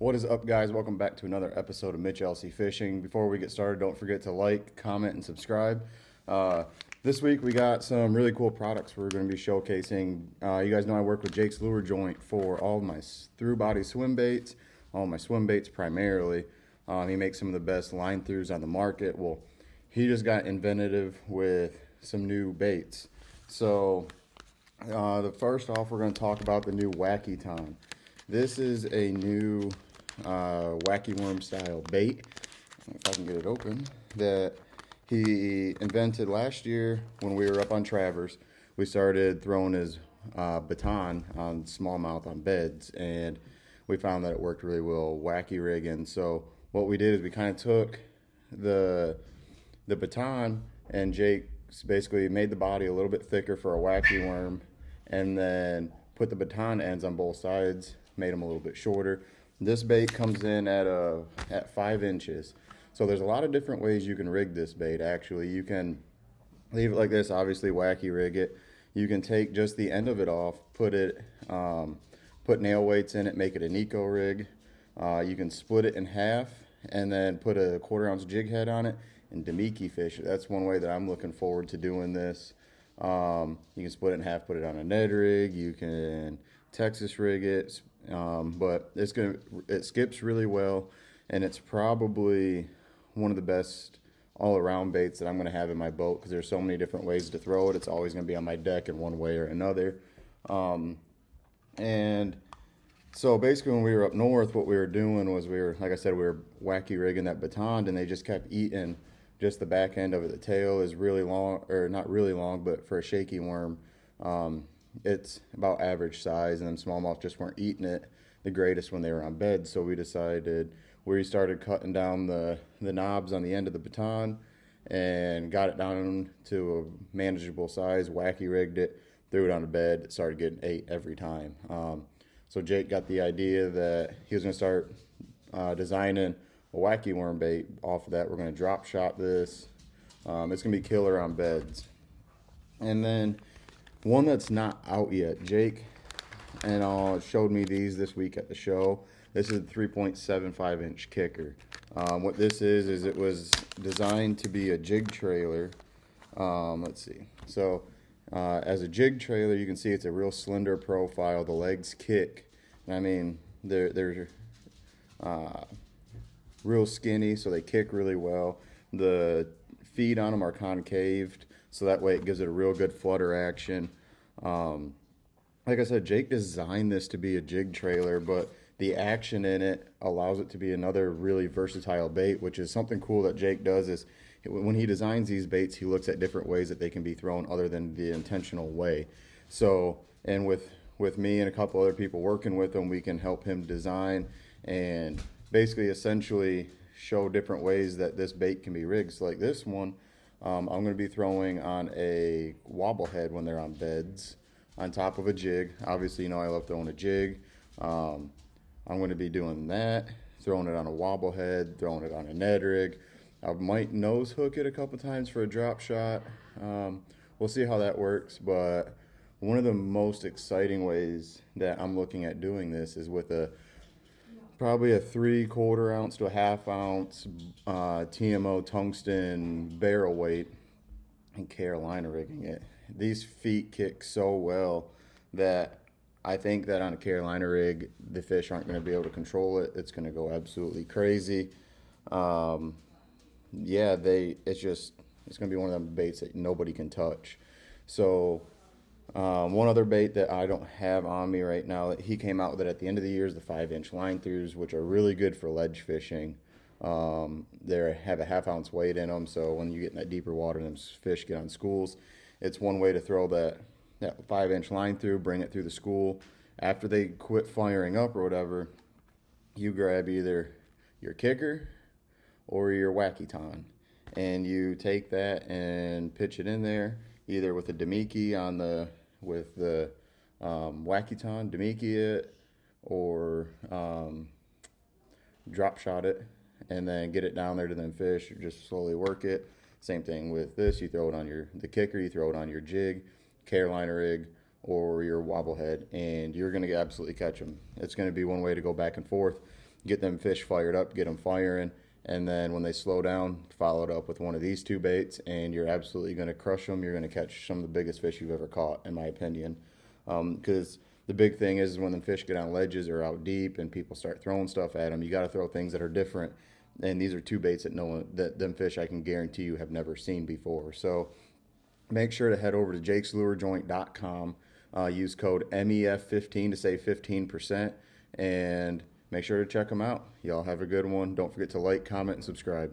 What is up, guys? Welcome back to another episode of Mitch LC Fishing. Before we get started, don't forget to like, comment, and subscribe. This week we got some really cool products we're going to be showcasing. You guys know I work with Jake's Lure Joint for all of my through body swim baits, all my swim baits primarily. He makes some of the best line throughs on the market. Well, he just got inventive with some new baits. So the first off, we're going to talk about the new Wack-E-Ton. This is a new wacky worm style bait, if I can get it open, that he invented last year when we were up on Travers. We started throwing his baton on smallmouth on beds, and we found that it worked really well wacky rigging. So what we did is we kind of took the baton, and Jake basically made the body a little bit thicker for a wacky worm, and then put the baton ends on both sides, made them a little bit shorter. This bait comes in at 5 inches. So there's a lot of different ways you can rig this bait. Actually, you can leave it like this, obviously wacky rig it. You can take just the end of it off, put nail weights in it, make it a Nico rig. You can split it in half and then put a 1/4 ounce jig head on it and Damiki fish. That's one way that I'm looking forward to doing this. You can split it in half, put it on a Ned rig. You can Texas rig it, but it skips really well, and it's probably one of the best all-around baits that I'm going to have in my boat, because there's so many different ways to throw it. It's always going to be on my deck in one way or another. And so basically when we were up north, what we were doing was like I said, we were wacky rigging that baton, and they just kept eating just the back end of it. The tail is really long, or not really long, but for a shaky worm, it's about average size, and then smallmouth just weren't eating it the greatest when they were on bed. So we started cutting down the knobs on the end of the baton and got it down to a manageable size, wacky rigged it, threw it on the bed. It started getting ate every time. So Jake got the idea that he was going to start designing a wacky worm bait off of that. We're going to drop shot this. It's going to be killer on beds. And then one that's not out yet, Jake and showed me these this week at the show. This is a 3.75 inch kicker. What this is it was designed to be a jig trailer. Let's see. So as a jig trailer, you can see it's a real slender profile. The legs kick. I mean, they're real skinny, so they kick really well. The feet on them are concaved, so that way it gives it a real good flutter action. Like I said, Jake designed this to be a jig trailer, but the action in it allows it to be another really versatile bait, which is something cool that Jake does. Is when he designs these baits, he looks at different ways that they can be thrown other than the intentional way. So, and with me and a couple other people working with him, we can help him design and basically essentially show different ways that this bait can be rigged. So like this one, I'm going to be throwing on a wobble head when they're on beds on top of a jig. Obviously, you know I love throwing a jig. I'm going to be doing that, throwing it on a wobble head, throwing it on a Ned rig. I might nose hook it a couple times for a drop shot. We'll see how that works, but one of the most exciting ways that I'm looking at doing this is with probably a 3/4 ounce to a 1/2 ounce TMO tungsten barrel weight and Carolina rigging it. These feet kick so well that I think that on a Carolina rig, the fish aren't going to be able to control it. It's going to go absolutely crazy. Yeah, it's going to be one of them baits that nobody can touch. So one other bait that I don't have on me right now that he came out with it at the end of the year is the 5-inch line throughs, which are really good for ledge fishing. They have a 1/2 ounce weight in them, so when you get in that deeper water and them fish get on schools, it's one way to throw that 5-inch line through, bring it through the school. After they quit firing up or whatever, you grab either your kicker or your Wack-E-Ton, and you take that and pitch it in there, either with a Damiki with the Wack-E-Ton, Damiki it, or drop shot it, and then get it down there to them fish, or just slowly work it. Same thing with this. You throw it on the kicker, you throw it on your jig, Carolina rig, or your wobblehead, and you're going to absolutely catch them. It's going to be one way to go back and forth. get them fish fired up, get them firing, and then when they slow down, follow it up with one of these two baits, and you're absolutely going to crush them. You're going to catch some of the biggest fish you've ever caught, in my opinion. Because the big thing is when the fish get on ledges or out deep and people start throwing stuff at them, you got to throw things that are different. And these are two baits that them fish I can guarantee you have never seen before. So make sure to head over to jakeslurejoint.com. Use code MEF15 to save 15%, and make sure to check them out. Y'all have a good one. Don't forget to like, comment, and subscribe.